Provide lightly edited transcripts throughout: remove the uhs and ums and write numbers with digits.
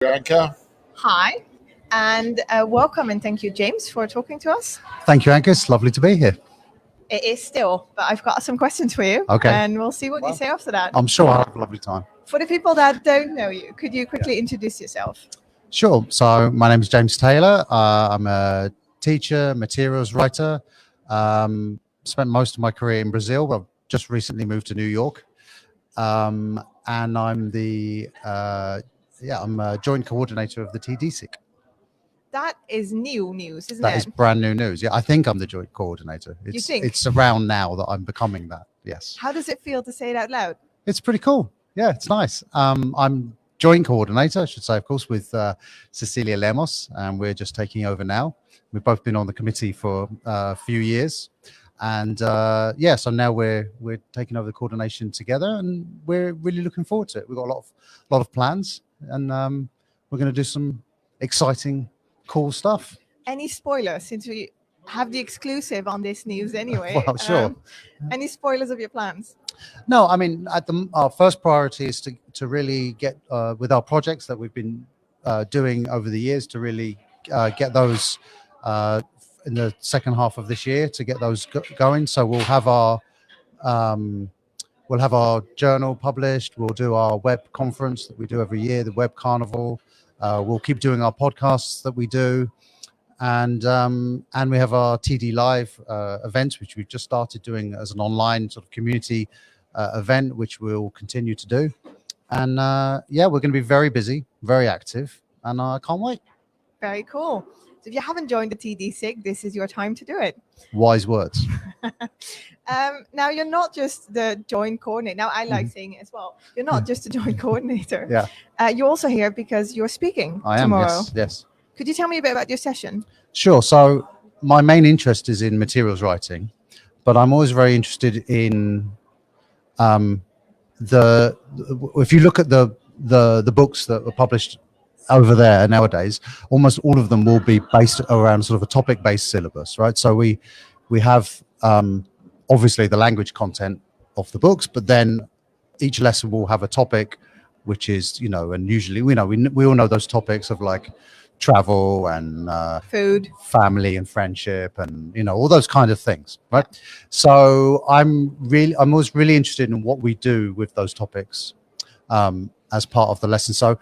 Bianca. Hi, and welcome, and thank you, James, for talking to us. Thank you, Angus. Lovely to be here. It is still, but I've got some questions for you. Okay. And we'll see what you say after that. I'm sure I'll have a lovely time. For the people that don't know you, could you quickly introduce yourself? Sure. So my name is James Taylor. I'm a teacher, materials writer. Spent most of my career in Brazil, but I've just recently moved to New York. And I'm I'm a joint coordinator of the TDSIC. That is new news, isn't That it? is brand new news. Yeah, I think I'm the joint coordinator. You think? It's around now that I'm becoming that. Yes. How does it feel to say it out loud? It's pretty cool. Yeah, it's nice. I'm joint coordinator, I should say, of course, with Cecilia Lemos, and we're just taking over now. We've both been on the committee for a few years, and so now we're taking over the coordination together, and we're really looking forward to it. We've got a lot of plans, and we're going to do some exciting, cool stuff. Any spoilers, since we have the exclusive on this news anyway? Well, sure. Any spoilers of your plans? No, I mean, our first priority is to really get with our projects that we've been doing over the years, to really get those in the second half of this year, to get those going. So we'll have our journal published. We'll do our web conference that we do every year, the Web Carnival. We'll keep doing our podcasts that we do. And we have our TD Live events, which we've just started doing as an online sort of community event, which we'll continue to do. And we're going to be very busy, very active, and I can't wait. Very cool. So if you haven't joined the TDSIC, this is your time to do it. Wise words. Now, you're not just the joint coordinator. Now, I like saying it as well. You're not just a joint coordinator. Yeah. You're also here because you're speaking I am, tomorrow. Yes. Could you tell me a bit about your session? Sure. So my main interest is in materials writing, but I'm always very interested in if you look at the books that are published over there nowadays, almost all of them will be based around sort of a topic-based syllabus, right? So we have obviously the language content of the books, but then each lesson will have a topic, which is, and usually we all know those topics of like travel and food, family and friendship, and all those kind of things, right? So I'm always really interested in what we do with those topics as part of the lesson. So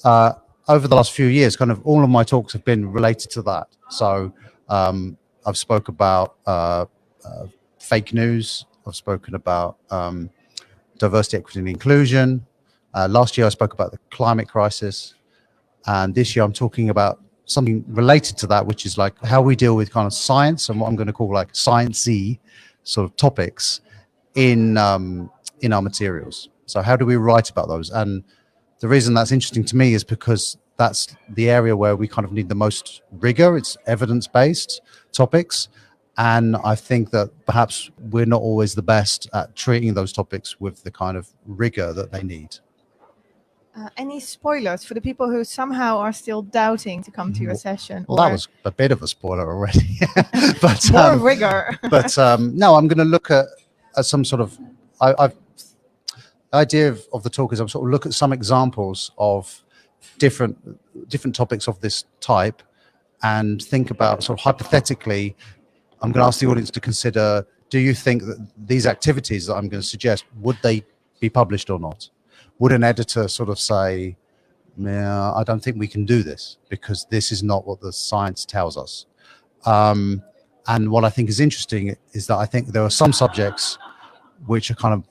over the last few years, kind of all of my talks have been related to that. So I've spoke about fake news. I've spoken about diversity, equity, and inclusion. Last year I spoke about the climate crisis. And this year I'm talking about something related to that, which is like how we deal with kind of science and what I'm going to call like science-y sort of topics in our materials. So how do we write about those? And the reason that's interesting to me is because that's the area where we kind of need the most rigor. It's evidence-based topics. And I think that perhaps we're not always the best at treating those topics with the kind of rigor that they need. Any spoilers for the people who somehow are still doubting to come to your session? Well, that was a bit of a spoiler already. But more rigor. But no, I'm going to look at some sort of. The idea of the talk is I'm sort of look at some examples of different topics of this type, and think about sort of hypothetically. I'm going to ask the audience to consider: do you think that these activities that I'm going to suggest, would they be published or not? Would an editor sort of say, "Yeah, I don't think we can do this because this is not what the science tells us"? And what I think is interesting is that I think there are some subjects which are kind of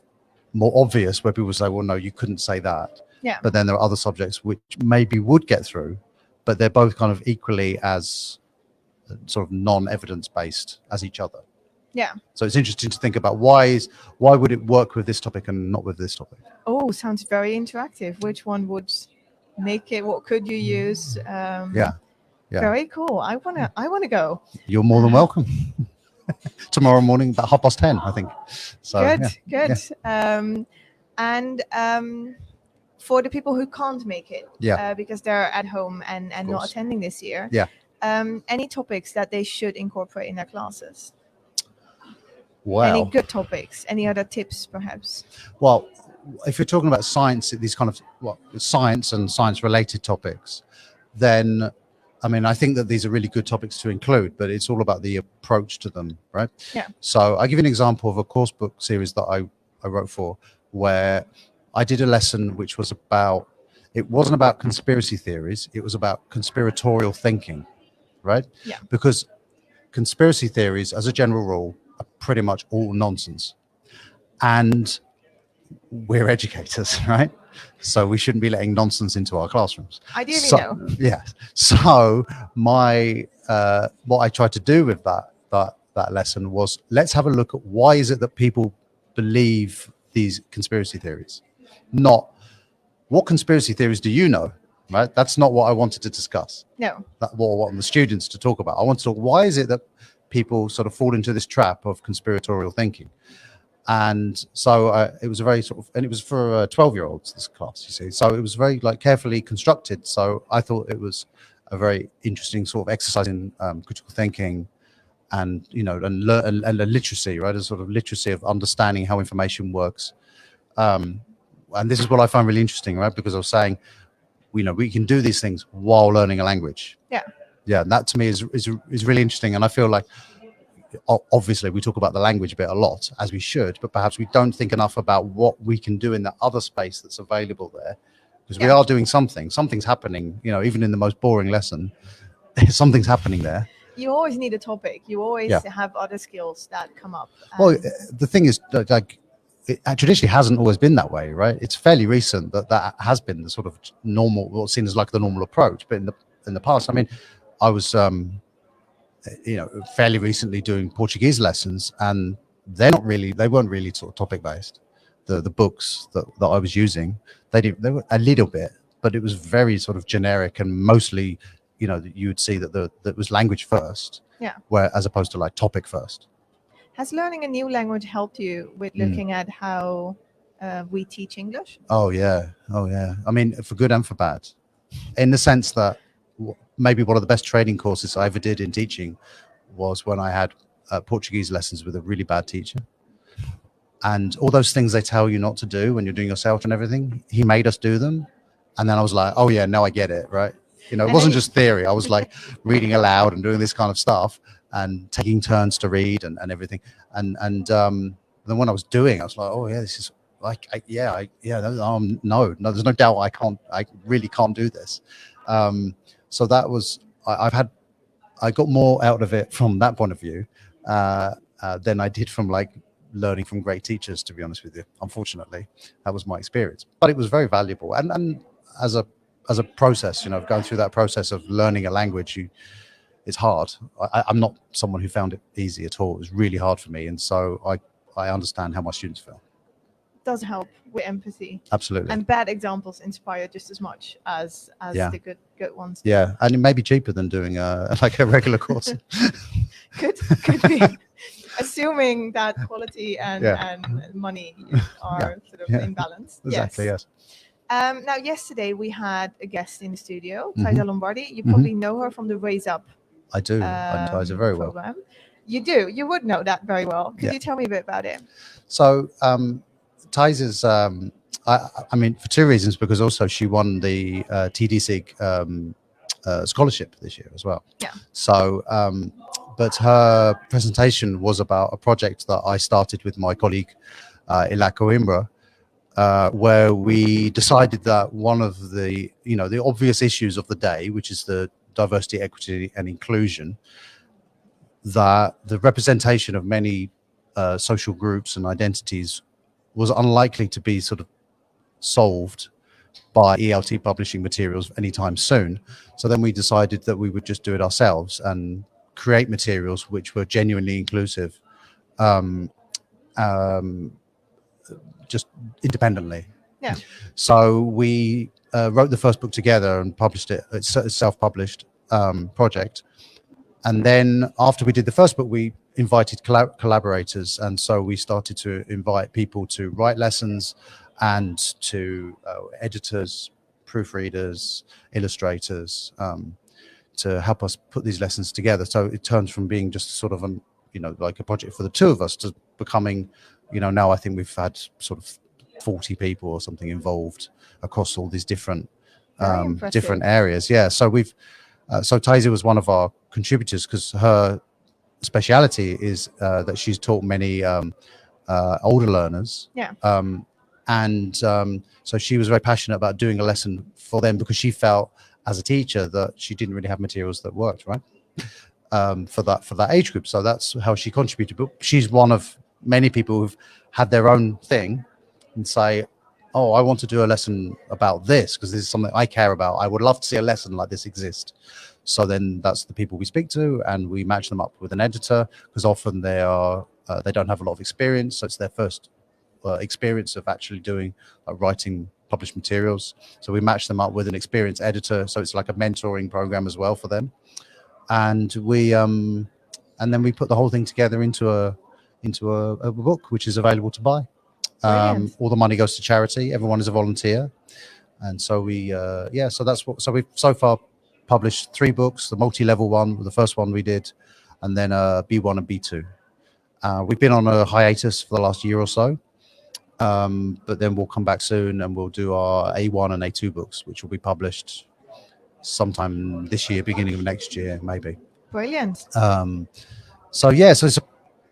more obvious, where people say, "Well, no, you couldn't say that." Yeah. But then there are other subjects which maybe would get through, but they're both kind of equally as sort of non-evidence based as each other. Yeah. So it's interesting to think about why would it work with this topic and not with this topic? Oh, sounds very interactive. Which one would make it? What could you use? Yeah. Very cool. I wanna go. You're more than welcome. Tomorrow morning about 10:30, I think. So Good. Yeah. And for the people who can't make it, Yeah. because they're at home and not course. attending this year, Yeah. Any topics that they should incorporate in their classes? Wow. Any good topics? Any other tips, perhaps? Well, if you're talking about science, these kind of science and science-related topics, then I mean, I think that these are really good topics to include, but it's all about the approach to them, right? Yeah. So I give you an example of a course book series that I wrote for, where I did a lesson which was about, it wasn't about conspiracy theories, it was about conspiratorial thinking, right? Yeah. Because conspiracy theories, as a general rule, are pretty much all nonsense. And we're educators, right? So we shouldn't be letting nonsense into our classrooms. Ideally, so, no. Yes. So my what I tried to do with that lesson was, let's have a look at why is it that people believe these conspiracy theories, not what conspiracy theories do you know, right? That's not what I wanted to discuss. No. That's what I want the students to talk about. I want to talk, why is it that people sort of fall into this trap of conspiratorial thinking? And so it was a very sort of, and it was for 12-year-olds, this class, you see. So it was very like carefully constructed. So I thought it was a very interesting sort of exercise in critical thinking, and and literacy, right? A sort of literacy of understanding how information works. And this is what I find really interesting, right? Because I was saying, we can do these things while learning a language. Yeah. Yeah, and that to me is really interesting, and I feel like, obviously we talk about the language bit a lot, as we should, but perhaps we don't think enough about what we can do in that other space that's available there, because we are doing something's happening, even in the most boring lesson. Something's happening there. You always need a topic. You always have other skills that come up. Well, the thing is, like, it traditionally hasn't always been that way, right? It's fairly recent that has been the sort of normal, what seen as like the normal approach. But in the past, I mean, I was fairly recently doing Portuguese lessons, and they weren't really sort of topic based. The books that I was using, they were a little bit, but it was very sort of generic, and mostly, you would see that was language first, where as opposed to like topic first. Has learning a new language helped you with looking at how we teach English? Oh yeah. I mean, for good and for bad, in the sense that maybe one of the best training courses I ever did in teaching was when I had Portuguese lessons with a really bad teacher. And all those things they tell you not to do when you're doing yourself and everything, he made us do them. And then I was like, oh yeah, now I get it, right? It wasn't just theory. I was like reading aloud and doing this kind of stuff and taking turns to read and everything. And then when I was doing, I was like, oh yeah, this is like, no, there's no doubt I really can't do this. So that was, I got more out of it from that point of view than I did from like learning from great teachers, to be honest with you. Unfortunately, that was my experience, but it was very valuable. And as a process, going through that process of learning a language, it's hard. I'm not someone who found it easy at all. It was really hard for me. And so I understand how my students feel. Does help with empathy. Absolutely. And bad examples inspire just as much as the good ones. Yeah, and it may be cheaper than doing like a regular course. Could be. Assuming that quality and money are sort of in balance. Exactly, yes. Now, yesterday we had a guest in the studio, Taisa Lombardi. You probably know her from the Raise Up. I do. I know Taisa very program. Well. You do. You would know that very well. Could you tell me a bit about it? So, Taisa's, I mean, for two reasons, because also she won the TDC scholarship this year as well. Yeah. So, but her presentation was about a project that I started with my colleague, Ila Coimbra, where we decided that one of the obvious issues of the day, which is the diversity, equity, and inclusion, that the representation of many social groups and identities was unlikely to be sort of solved by ELT publishing materials anytime soon. So then we decided that we would just do it ourselves and create materials which were genuinely inclusive, just independently. Yeah. So we wrote the first book together and published it. It's a self-published project. And then after we did the first book, we invited collaborators. And so we started to invite people to write lessons and to editors, proofreaders, illustrators, to help us put these lessons together. So it turns from being just sort of like a project for the two of us to becoming, now I think we've had sort of 40 people or something involved across all these different Very impressive. different areas. Yeah, so so Taisa was one of our contributors because her speciality is that she's taught many older learners. Yeah. So she was very passionate about doing a lesson for them because she felt as a teacher that she didn't really have materials that worked right for that age group. So that's how she contributed. But she's one of many people who've had their own thing and say, oh, I want to do a lesson about this because this is something I care about. I would love to see a lesson like this exist. So then that's the people we speak to, and we match them up with an editor because often they don't have a lot of experience, so it's their first experience of actually doing writing published materials. So we match them up with an experienced editor, so it's like a mentoring program as well for them. And then we put the whole thing together into a book which is available to buy. All the money goes to charity. Everyone is a volunteer, and so so we've so far published 3 books: the multi-level one, the first one we did, and then B1 and B2. We've been on a hiatus for the last year or so, but then we'll come back soon and we'll do our A1 and A2 books, which will be published sometime this year, beginning of next year, maybe. Brilliant. So it's a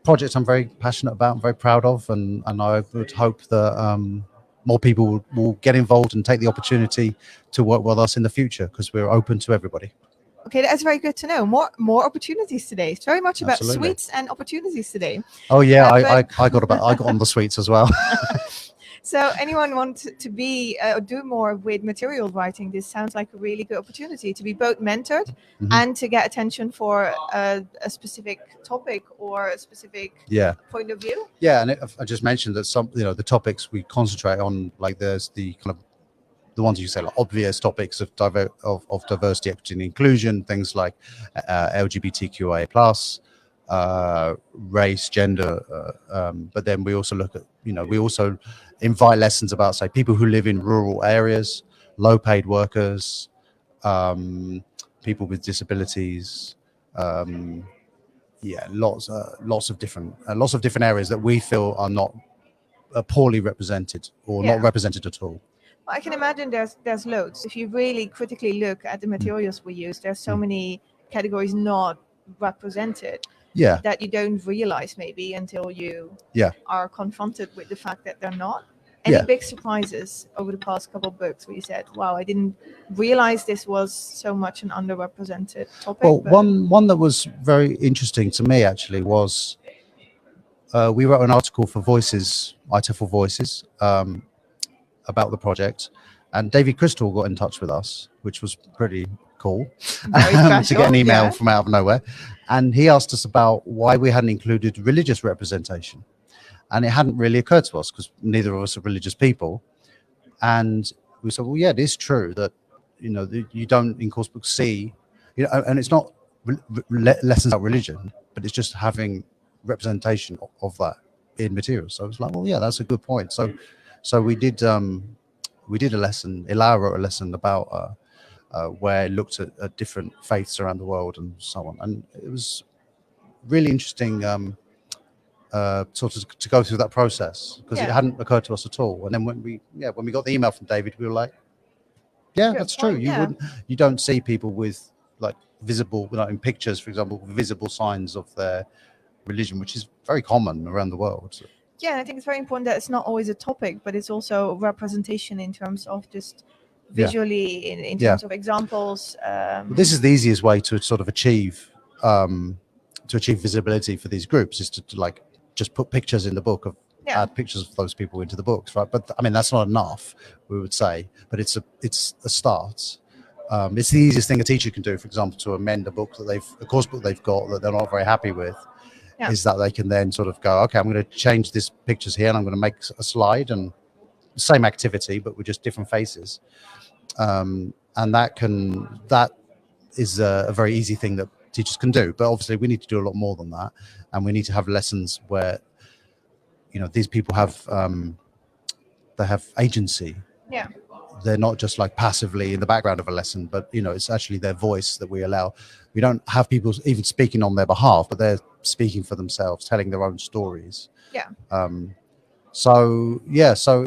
project I'm very passionate about and very proud of, and I would hope that more people will get involved and take the opportunity to work with us in the future because we're open to everybody. Okay, that's very good to know. More opportunities today. It's very much about Absolutely. sweets and opportunities today. Oh yeah, I got on the sweets as well. So anyone want to be or do more with material writing, this sounds like a really good opportunity to be both mentored and to get attention for a specific topic or a specific point of view. Yeah, and I just mentioned that some, the topics we concentrate on, like there's the kind of the ones you say like obvious topics of diversity, equity, and inclusion, things like LGBTQIA plus, race, gender, but then we also look at, we also invite lessons about, say, people who live in rural areas, low paid workers, people with disabilities, lots of different areas that we feel are not poorly represented or not represented at all. Well, I can imagine there's loads. If you really critically look at the materials we use, there's so many categories not represented that you don't realize maybe until you are confronted with the fact that they're not. Any big surprises over the past couple of books where you said, wow, I didn't realize this was so much an underrepresented topic? Well, one that was very interesting to me actually was we wrote an article for Voices, IATEFL Voices, about the project, and David Crystal got in touch with us, which was pretty cool to get an email from out of nowhere, and he asked us about why we hadn't included religious representation, and it hadn't really occurred to us because neither of us are religious people. And we said, well, yeah, it is true that you don't in course books see, and it's not lessons about religion, but it's just having representation of that in materials. So I was like, well, yeah, that's a good point. So we did a lesson. Elara wrote a lesson about where it looked at different faiths around the world and so on, and it was really interesting sort of to go through that process because it hadn't occurred to us at all. And then when we got the email from David, we were like, yeah, that's true. You don't see people with like visible, in pictures, for example, visible signs of their religion, which is very common around the world. So. Yeah, and I think it's very important that it's not always a topic, but it's also representation in terms of just visually, in terms of examples. Well, this is the easiest way to sort of achieve visibility for these groups, is to like just put pictures in the book add pictures of those people into the books, right? But I mean, that's not enough, we would say, but it's a start. It's the easiest thing a teacher can do, for example, to amend a book that a course book they've got that they're not very happy with. Is that they can then sort of go, okay, I'm going to change this pictures here and I'm going to make a slide, and same activity but with just different faces, and that is a very easy thing that teachers can do. But obviously we need to do a lot more than that, and we need to have lessons where these people have they have agency. They're not just like passively in the background of a lesson, but it's actually their voice that we allow. We don't have people even speaking on their behalf, but they're speaking for themselves, telling their own stories. So yeah, so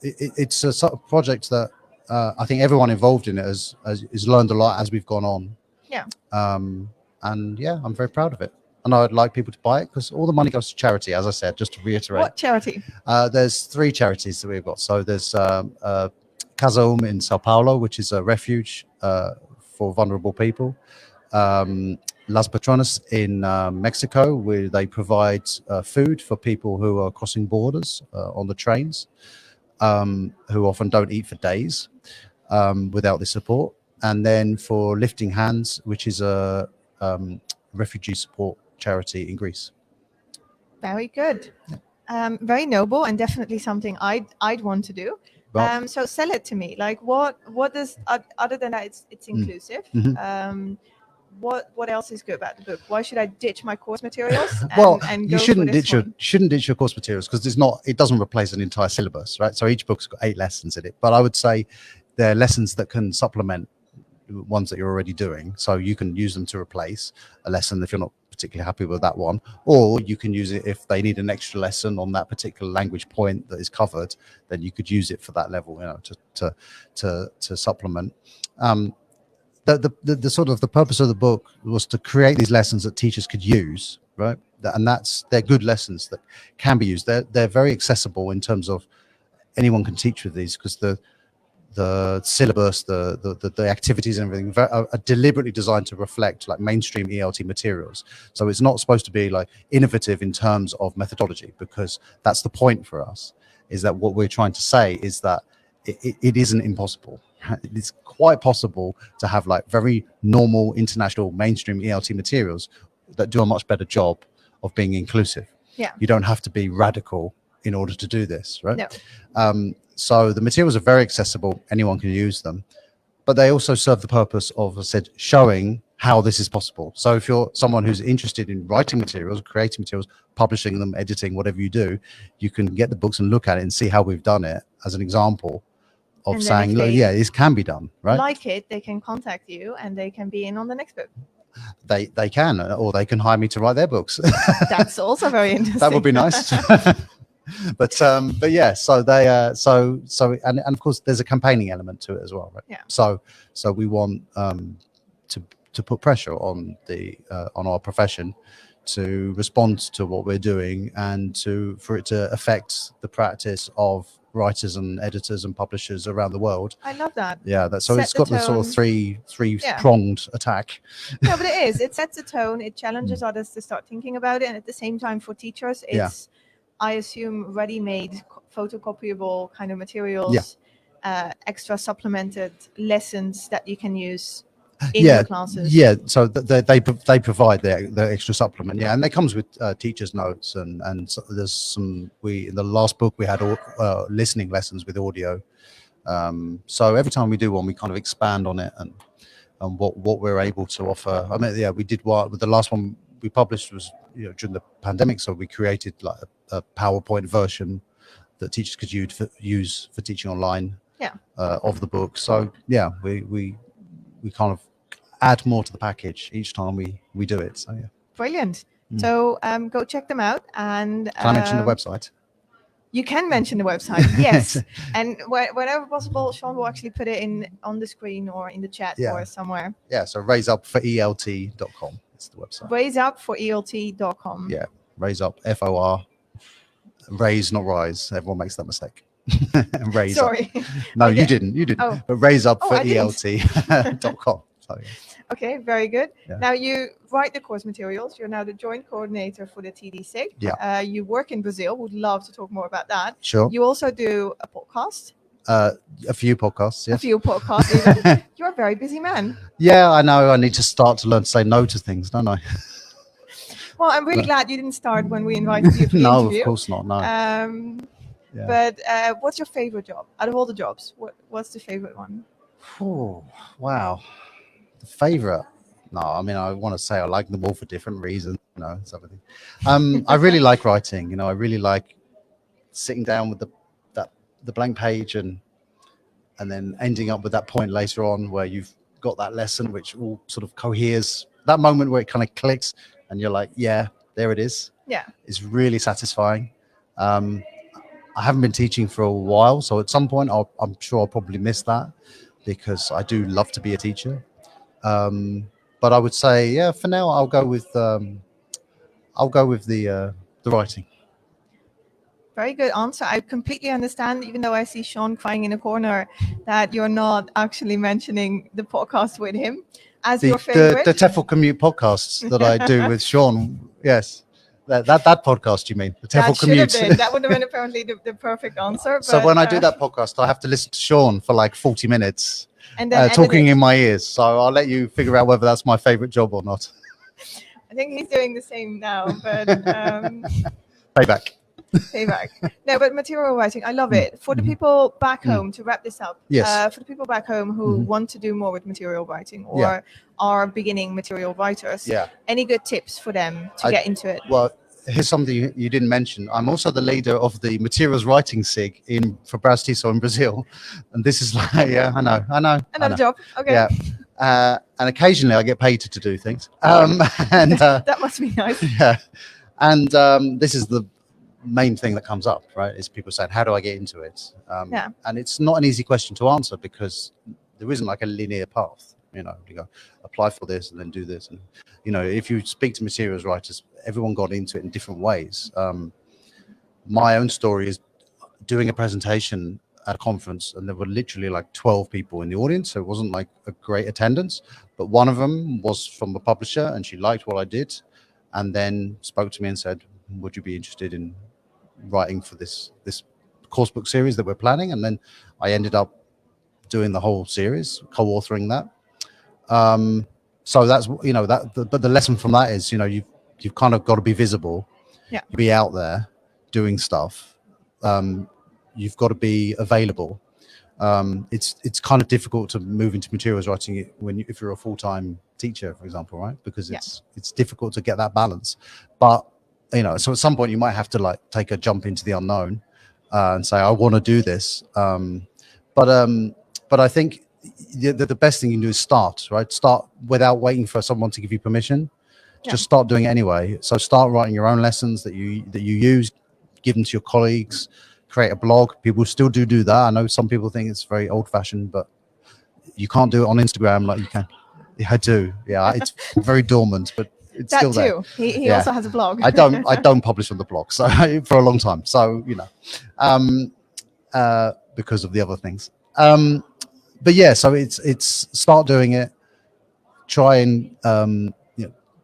it's a sort of project that I think everyone involved in it has learned a lot as we've gone on. Yeah. And yeah, I'm very proud of it. And I'd like people to buy it because all the money goes to charity, as I said, just to reiterate. What charity? There's 3 charities that we've got. So there's Casa in Sao Paulo, which is a refuge for vulnerable people. Las Patronas in Mexico, where they provide food for people who are crossing borders on the trains, who often don't eat for days without the support. And then for Lifting Hands, which is a refugee support charity in Greece. Very good. Very noble, and definitely something I'd want to do. So sell it to me. Like what does, other than that it's inclusive. Mm-hmm. What else is good about the book? Why should I ditch my course materials? And you shouldn't ditch your course materials, because it doesn't replace an entire syllabus, right? So each book's got 8 lessons in it, but I would say they're lessons that can supplement ones that you're already doing. So you can use them to replace a lesson if you're not particularly happy with that one, or you can use it if they need an extra lesson on that particular language point that is covered. Then you could use it for that level, to supplement. The sort of the purpose of the book was to create these lessons that teachers could use, right? And they're good lessons that can be used. They're very accessible in terms of anyone can teach with these, because the syllabus, the activities and everything are deliberately designed to reflect like mainstream ELT materials. So it's not supposed to be like innovative in terms of methodology, because that's the point for us, is that what we're trying to say is that it isn't impossible. It's quite possible to have like very normal international mainstream ELT materials that do a much better job of being inclusive. Yeah. You don't have to be radical in order to do this, right? No. So the materials are very accessible, anyone can use them, but they also serve the purpose of, as I said, showing how this is possible. So if you're someone who's interested in writing materials, creating materials, publishing them, editing, whatever you do, you can get the books and look at it and see how we've done it as an example of saying, look, yeah, this can be done, right? Like it, they can contact you and they can be in on the next book. They can, or they can hire me to write their books. That's also very interesting. That would be nice. But yeah, so they and of course there's a campaigning element to it as well, right? Yeah. So we want to put pressure on on our profession to respond to what we're doing, and for it to affect the practice of writers and editors and publishers around the world. I love that. Yeah, so it's got this sort of three pronged attack. No, but it is. It sets a tone. It challenges others to start thinking about it, and at the same time, for teachers, it's I assume ready-made, photocopyable kind of materials, extra supplemented lessons that you can use in your classes. Yeah, so they provide the extra supplement. Yeah, and that comes with teachers' notes, and so there's some. In the last book we had listening lessons with audio. So every time we do one, we kind of expand on it and what we're able to offer. I mean, yeah, we did with the last one we published was during the pandemic, so we created like a PowerPoint version that teachers could use for teaching online of the book. So yeah, we kind of add more to the package each time we do it. So yeah, brilliant. So go check them out. And can I mention the website? You can mention the website, yes. And whenever possible, Sean will actually put it on the screen or in the chat or somewhere. Yeah, so raiseupforelt.com. It's the website. Raiseupforelt.com. Yeah, raise up, FOR. Raise, not rise. Everyone makes that mistake. Raise Sorry. Up. No, you didn't. Oh. But raiseupforelt.com. So, yeah. Okay, very good. Yeah. Now you write the course materials. You're now the joint coordinator for the TD-SIG. Yeah. You work in Brazil. Would love to talk more about that. Sure. You also do a podcast. A few podcasts, yes. A few podcasts, even. You're a very busy man. Yeah, I know. I need to start to learn to say no to things, don't I? Well, I'm really glad you didn't start when we invited you for the interview. No, of course not. No. But what's your favorite job out of all the jobs? What's the favorite one? Oh, wow. The favorite? No, I mean, I want to say I like them all for different reasons. No, it's everything. I really like writing. I really like sitting down with the blank page and then ending up with that point later on where you've got that lesson which all sort of coheres. That moment where it kind of clicks and you're like, yeah, there it is. Yeah, it's really satisfying. I haven't been teaching for a while, so at some point I'm sure I'll probably miss that, because I do love to be a teacher. But I would say, yeah, for now I'll go with the writing. Very good answer. I completely understand, even though I see Sean crying in a corner, that you're not actually mentioning the podcast with him as your favorite. The TEFL Commute podcasts that I do with Sean. Yes. That podcast, you mean? The TEFL That should Commute. have been. That would have been apparently the perfect answer. So but, when I do that podcast, I have to listen to Sean for like 40 minutes and then talking in my ears. So I'll let you figure out whether that's my favorite job or not. I think he's doing the same now, but Payback. No, but material writing, I love it. For the people back home, to wrap this up, yes. For the people back home who want to do more with material writing or are beginning material writers, any good tips for them to get into it? Well, here's something you didn't mention. I'm also the leader of the materials writing SIG for Brasitiso in Brazil. And this is like, I know. Another job. Okay. Yeah. And occasionally I get paid to do things. And that must be nice. Yeah. And this is the main thing that comes up, right? Is people saying, how do I get into it? And it's not an easy question to answer, because there isn't like a linear path. You go apply for this and then do this. And, if you speak to materials writers, everyone got into it in different ways. My own story is doing a presentation at a conference, and there were literally like 12 people in the audience. So it wasn't like a great attendance, but one of them was from a publisher and she liked what I did, and then spoke to me and said, would you be interested in writing for this coursebook series that we're planning? And then I ended up doing the whole series, co-authoring that. So that's, but the lesson from that is, you've kind of got to be visible, be out there doing stuff. You've got to be available. It's kind of difficult to move into materials writing if you're a full-time teacher, for example, right? Because it's difficult to get that balance. But so at some point you might have to like take a jump into the unknown and say, I want to do this. But I think the best thing you can do is start without waiting for someone to give you permission. Just start doing it anyway. So start writing your own lessons that you use, give them to your colleagues, create a blog. People still do that. I know some people think it's very old fashioned, but you can't do it on Instagram like you can. Yeah, I do. Yeah, it's very dormant, but it's that still too. there. He also has a blog. I don't publish on the blog, so for a long time. So because of the other things. But yeah, so it's start doing it. Try and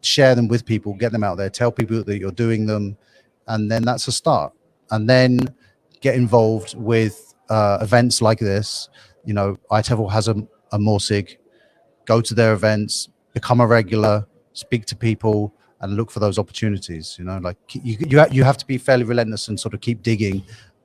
share them with people, get them out there, tell people that you're doing them, and then that's a start. And then get involved with events like this. IATEFL has a MORSIG. Go to their events, become a regular, speak to people, and look for those opportunities. Like you have to be fairly relentless and sort of keep digging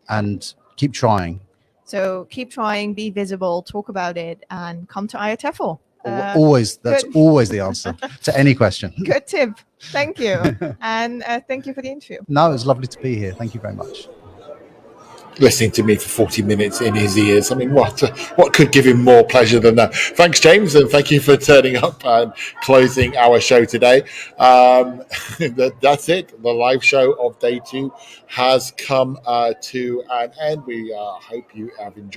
and keep trying. So keep trying, be visible, talk about it, and come to IATEFL. Always, that's always the answer to any question. Good tip. Thank you. And thank you for the interview. No, it was lovely to be here. Thank you very much. Listening to me for 40 minutes in his ears. I mean, what could give him more pleasure than that? Thanks, James, and thank you for turning up and closing our show today. That's it. The live show of day 2 has come to an end. We hope you have enjoyed